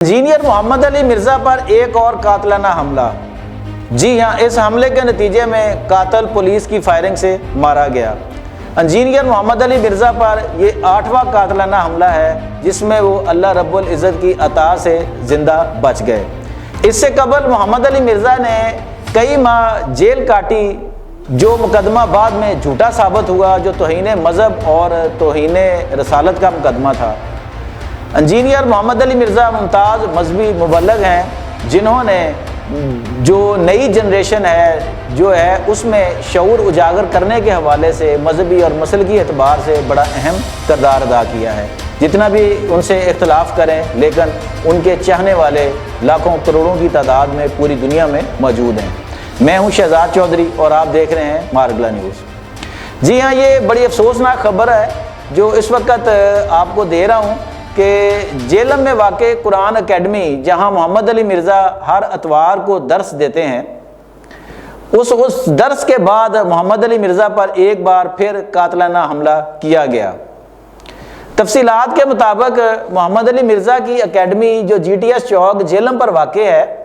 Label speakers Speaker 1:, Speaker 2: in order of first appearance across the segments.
Speaker 1: Engineer Mohammad Ali Mirza पर एक और कातलाना हमला। जी हाँ, इस हमले के नतीजे में कातिल पुलिस की फायरिंग से मारा गया। इंजीनियर मोहम्मद अली मिर्ज़ा पर ये 8वां कातलाना हमला है जिसमें वो अल्लाह रब्बुल इज़्ज़त की अता से ज़िंदा बच गए। इससे कबल मोहम्मद अली मिर्ज़ा ने कई माह जेल काटी, जो मुकदमा बाद में झूठा साबित हुआ, जो तौहीन मज़हब और तौहीन रसालत का मुकदमा था। इंजीनियर मोहम्मद अली मिर्ज़ा मुमताज़ मजहबी मुबल्लिग़ हैं जिन्होंने जो नई जनरेशन है जो है उसमें शऊर उजागर करने के हवाले से मजहबी और मसलकी एतबार से बड़ा अहम किरदार अदा किया है। जितना भी उनसे इख्तलाफ करें, लेकिन उनके चाहने वाले लाखों करोड़ों की तादाद में पूरी दुनिया में मौजूद हैं। मैं हूं शहजाद चौधरी और आप देख रहे हैं मारगला न्यूज़। जी हाँ, ये बड़ी अफसोसनाक खबर है जो इस वक्त आपको दे रहा हूँ कि जेलम में वाक़े कुरान अकेडमी, जहाँ मोहम्मद अली मिर्ज़ा हर इतवार को दर्स देते हैं, उस दर्स के बाद मोहम्मद अली मिर्ज़ा पर एक बार फिर कातलाना हमला किया गया। तफसीलात के मुताबिक मोहम्मद अली मिर्ज़ा की अकेडमी जो GTS चौक जेलम पर वाक़े है,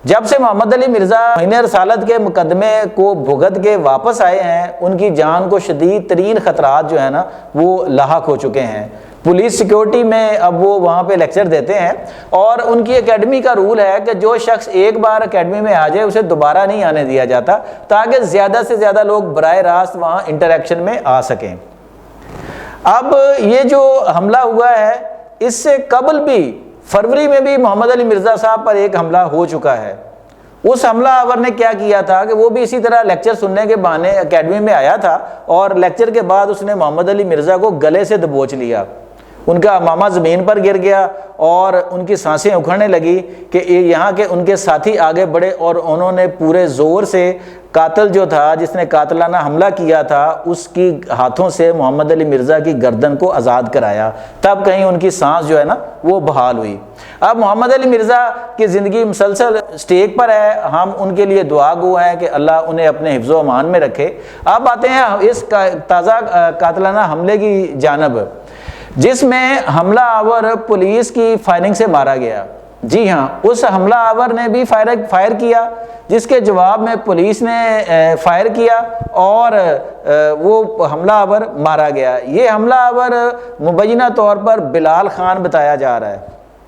Speaker 1: जब से मोहम्मद अली मिर्ज़ा तौहीन रसालत के मुकदमे को भुगत के वापस आए हैं, उनकी जान को शदीद तरीन ख़तरात जो है ना वो लाहक हो चुके हैं। पुलिस सिक्योरिटी में अब वो वहाँ पे लेक्चर देते हैं और उनकी एकेडमी का रूल है कि जो शख्स एक बार एकेडमी में आ जाए उसे दोबारा नहीं आने दिया जाता, ताकि ज़्यादा से ज़्यादा लोग बराह रास्त वहाँ इंटरेक्शन में आ सकें। अब ये जो हमला हुआ है, इससे कबल भी फरवरी में भी मोहम्मद अली मिर्ज़ा साहब पर एक हमला हो चुका है। उस हमला आवर ने क्या किया था कि वो भी इसी तरह लेक्चर सुनने के बहाने एकेडमी में आया था और लेक्चर के बाद उसने मोहम्मद अली मिर्ज़ा को गले से दबोच लिया। उनका मामा ज़मीन पर गिर गया और उनकी सांसें उखड़ने लगी कि यहाँ के उनके साथी आगे बढ़े और उन्होंने पूरे ज़ोर से कातिल जो था, जिसने कातलाना हमला किया था, उसकी हाथों से मोहम्मद अली मिर्ज़ा की गर्दन को आज़ाद कराया। तब कहीं उनकी सांस जो है ना वो बहाल हुई। अब मोहम्मद अली मिर्ज़ा की ज़िंदगी मुसलसल स्टेक पर है। हम उनके लिए दुआ गो हैं कि अल्लाह उन्हें अपने हिफ्ज़ व अमान में रखे। अब आते हैं इस ताज़ा कातलाना हमले की जानब, जिसमें हमला आवर पुलिस की फायरिंग से मारा गया। जी हाँ, उस हमला आवर ने भी फायर किया, जिसके जवाब में पुलिस ने फायर किया और वो हमला आवर मारा गया। ये हमला आवर मुबैना तौर पर बिलाल खान बताया जा रहा है।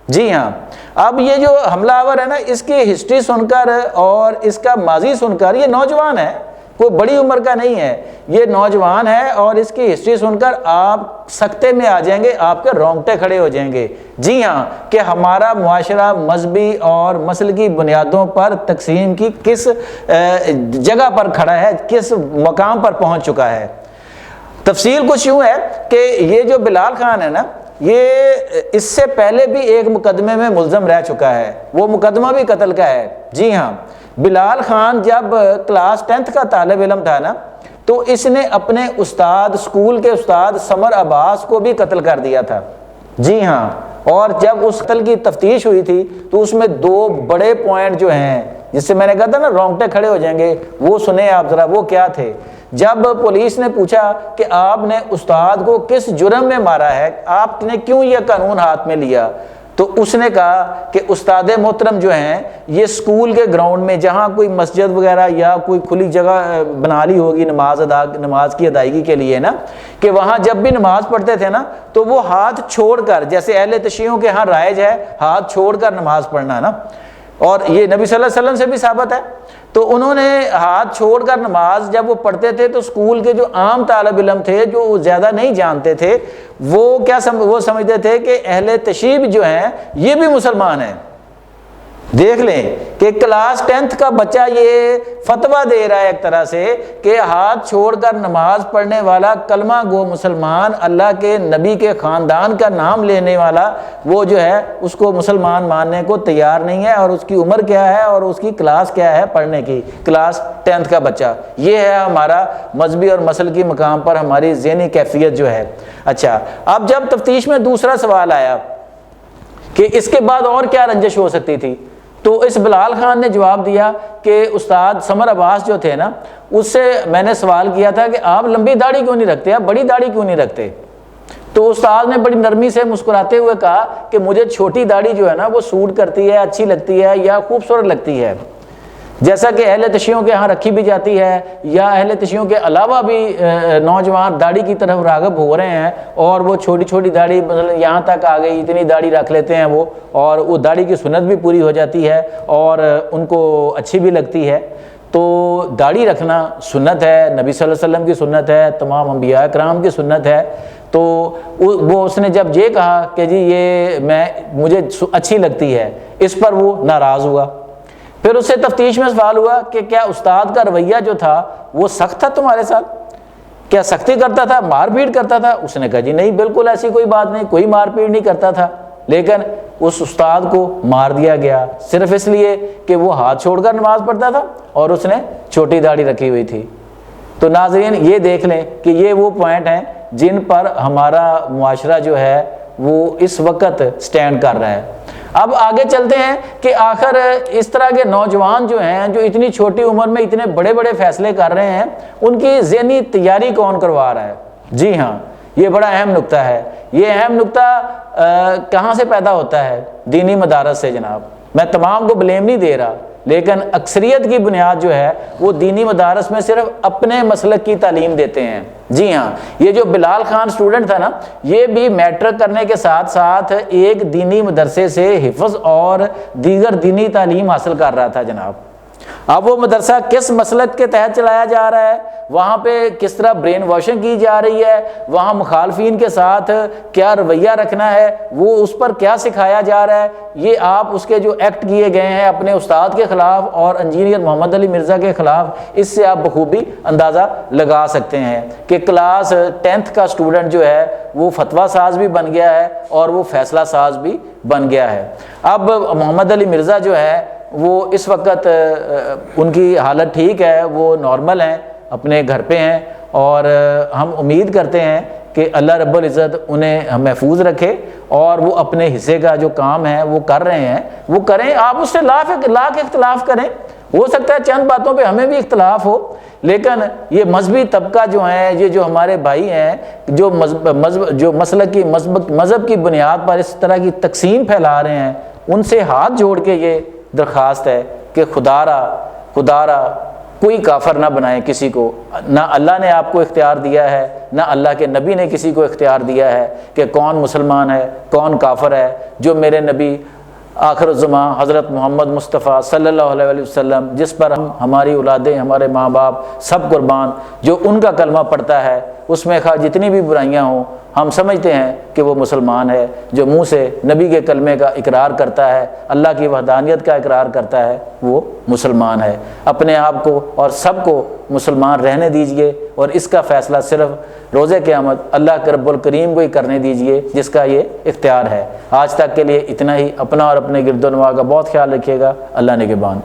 Speaker 1: जी हाँ, अब ये जो हमला आवर है ना, इसकी हिस्ट्री सुनकर और इसका माजी सुनकर, ये नौजवान है, कोई बड़ी उम्र का नहीं है, ये नौजवान है और इसकी हिस्ट्री सुनकर आप सकते में आ जाएंगे, आपके रोंगटे खड़े हो जाएंगे। जी हाँ, कि हमारा मुआशरा मजहबी और मसलकी बुनियादों पर तकसीम की किस जगह पर खड़ा है, किस मकाम पर पहुंच चुका है। तफसील कुछ यूँ है कि ये जो बिलाल खान है ना, ये इससे पहले भी एक मुकदमे में मुल्ज़म रह चुका है। वो मुकदमा भी कत्ल का है। जी हाँ, बिलाल खान जब क्लास 10th का तालिब इल्म था ना, तो इसने अपने उस्ताद, स्कूल के उस्ताद समर अब्बास को भी कत्ल कर दिया था। जी हाँ, और जब उस कत्ल की तफ्तीश हुई थी तो उसमें 2 बड़े पॉइंट जो हैं, जिससे मैंने कहा था ना रोंगटे खड़े हो जाएंगे, वो सुने आप ज़रा। वो क्या थे? जब पुलिस ने पूछा कि आपने उस्ताद को किस जुर्म में मारा है, आपने क्यों यह कानून हाथ में लिया, तो उसने कहा कि उस्ताद मोहतरम जो हैं, ये स्कूल के ग्राउंड में जहाँ कोई मस्जिद वगैरह या कोई खुली जगह बना ली होगी नमाज की अदायगी के लिए ना, कि वहाँ जब भी नमाज पढ़ते थे ना, तो वो हाथ छोड़कर, जैसे अहले तशय्युओं के यहाँ राइज है हाथ छोड़कर नमाज पढ़ना ना, और ये नबी सल्लल्लाहु अलैहि वसल्लम से भी साबित है। तो उन्होंने हाथ छोड़कर नमाज जब वो पढ़ते थे तो स्कूल के जो आम तालिब इल्म थे, जो ज़्यादा नहीं जानते थे, वो वो समझते थे कि अहले तशय्युब जो हैं ये भी मुसलमान हैं। देख लें कि क्लास 10th का बच्चा ये फतवा दे रहा है एक तरह से कि हाथ छोड़कर नमाज पढ़ने वाला कलमा गो मुसलमान, अल्लाह के नबी के ख़ानदान का नाम लेने वाला, वो जो है उसको मुसलमान मानने को तैयार नहीं है। और उसकी उम्र क्या है और उसकी क्लास क्या है पढ़ने की? क्लास 10th का बच्चा। ये है हमारा मजहबी और मसलकी मकाम पर हमारी ज़हनी कैफियत जो है। अच्छा, अब जब तफ्तीश में दूसरा सवाल आया कि इसके बाद और क्या रंजिश हो सकती थी, तो इस बिलाल खान ने जवाब दिया कि उस्ताद समर अब्बास जो थे ना, उससे मैंने सवाल किया था कि आप लंबी दाढ़ी क्यों नहीं रखते, आप बड़ी दाढ़ी क्यों नहीं रखते? تو استاد نے بڑی نرمی سے مسکراتے ہوئے کہا کہ مجھے چھوٹی داڑھی جو ہے نا وہ سوٹ کرتی ہے، اچھی لگتی ہے یا خوبصورت لگتی ہے، جیسا کہ اہل تشیعوں کے ہاں رکھی بھی جاتی ہے، یا اہل تشیعوں کے علاوہ بھی نوجوان داڑھی کی طرف راغب ہو رہے ہیں اور وہ چھوٹی چھوٹی داڑھی مثلا یہاں تک آ گئی، اتنی داڑھی رکھ لیتے ہیں وہ، اور وہ داڑھی کی سنت بھی پوری ہو جاتی ہے اور ان کو اچھی بھی لگتی ہے۔ تو داڑھی رکھنا سنت ہے، نبی صلی اللہ علیہ وسلم کی سنت ہے، تمام انبیاء کرام کی سنت ہے۔ تو وہ اس نے جب یہ کہا کہ جی یہ مجھے اچھی لگتی ہے، اس پر وہ ناراض ہوا۔ پھر اس سے تفتیش میں سوال ہوا کہ کیا استاد کا رویہ جو تھا وہ سخت تھا تمہارے ساتھ، کیا سختی کرتا تھا، مار پیٹ کرتا تھا؟ اس نے کہا جی نہیں، بالکل ایسی کوئی بات نہیں، کوئی مار پیٹ نہیں کرتا تھا، لیکن اس استاد کو مار دیا گیا صرف اس لیے کہ وہ ہاتھ چھوڑ کر نماز پڑھتا تھا اور اس نے چھوٹی داڑھی رکھی ہوئی تھی۔ تو ناظرین یہ دیکھ لیں کہ یہ وہ پوائنٹ ہیں جن پر ہمارا معاشرہ جو ہے وہ اس وقت سٹینڈ کر رہا ہے۔ اب آگے چلتے ہیں کہ آخر اس طرح کے نوجوان جو ہیں، جو اتنی چھوٹی عمر میں اتنے بڑے بڑے فیصلے کر رہے ہیں، ان کی ذہنی تیاری کون کروا رہا ہے؟ جی ہاں، یہ بڑا اہم نقطہ ہے۔ یہ اہم نقطہ کہاں سے پیدا ہوتا ہے؟ دینی مدارس سے جناب۔ میں تمام کو بلیم نہیں دے رہا، لیکن اکثریت کی بنیاد جو ہے وہ دینی مدارس میں صرف اپنے مسلک کی تعلیم دیتے ہیں۔ جی ہاں، یہ جو بلال خان اسٹوڈنٹ تھا نا، یہ بھی میٹرک کرنے کے ساتھ ساتھ ایک دینی مدرسے سے حفظ اور دیگر دینی تعلیم حاصل کر رہا تھا جناب۔ اب وہ مدرسہ کس مسلک کے تحت چلایا جا رہا ہے، وہاں پہ کس طرح برین واشنگ کی جا رہی ہے، وہاں مخالفین کے ساتھ کیا رویہ رکھنا ہے، وہ اس پر کیا سکھایا جا رہا ہے، یہ آپ اس کے جو ایکٹ کیے گئے ہیں اپنے استاد کے خلاف اور انجینئر محمد علی مرزا کے خلاف، اس سے آپ بخوبی اندازہ لگا سکتے ہیں کہ کلاس 10th کا اسٹوڈنٹ جو ہے وہ فتویٰ ساز بھی بن گیا ہے اور وہ فیصلہ ساز بھی بن گیا ہے۔ اب محمد علی مرزا جو ہے وہ اس وقت ان کی حالت ٹھیک ہے، وہ نارمل ہیں، اپنے گھر پہ ہیں، اور ہم امید کرتے ہیں کہ اللہ رب العزت انہیں محفوظ رکھے اور وہ اپنے حصے کا جو کام ہے وہ کر رہے ہیں وہ کریں۔ آپ اس سے لاکھ اختلاف کریں، ہو سکتا ہے چند باتوں پہ ہمیں بھی اختلاف ہو، لیکن یہ مذہبی طبقہ جو ہیں، یہ جو ہمارے بھائی ہیں جو مسلک کی مذہب کی بنیاد پر اس طرح کی تقسیم پھیلا رہے ہیں، ان سے ہاتھ جوڑ کے یہ درخواست ہے کہ خدا را کوئی کافر نہ بنائے کسی کو۔ نہ اللہ نے آپ کو اختیار دیا ہے، نہ اللہ کے نبی نے کسی کو اختیار دیا ہے کہ کون مسلمان ہے کون کافر ہے۔ جو میرے نبی آخر الزماں حضرت محمد مصطفیٰ صلی اللہ علیہ وسلم، جس پر ہماری اولادیں، ہمارے ماں باپ سب قربان، جو ان کا کلمہ پڑھتا ہے، اس میں خواہ جتنی بھی برائیاں ہوں، ہم سمجھتے ہیں کہ وہ مسلمان ہے۔ جو منہ سے نبی کے کلمے کا اقرار کرتا ہے، اللہ کی وحدانیت کا اقرار کرتا ہے، وہ مسلمان ہے۔ اپنے آپ کو اور سب کو مسلمان رہنے دیجئے، اور اس کا فیصلہ صرف روز قیامت اللہ کے رب الکریم کو ہی کرنے دیجئے جس کا یہ اختیار ہے۔ آج تک کے لیے اتنا ہی۔ اپنا اور اپنے گرد و نواح کا بہت خیال رکھیے گا۔ اللہ نگہبان۔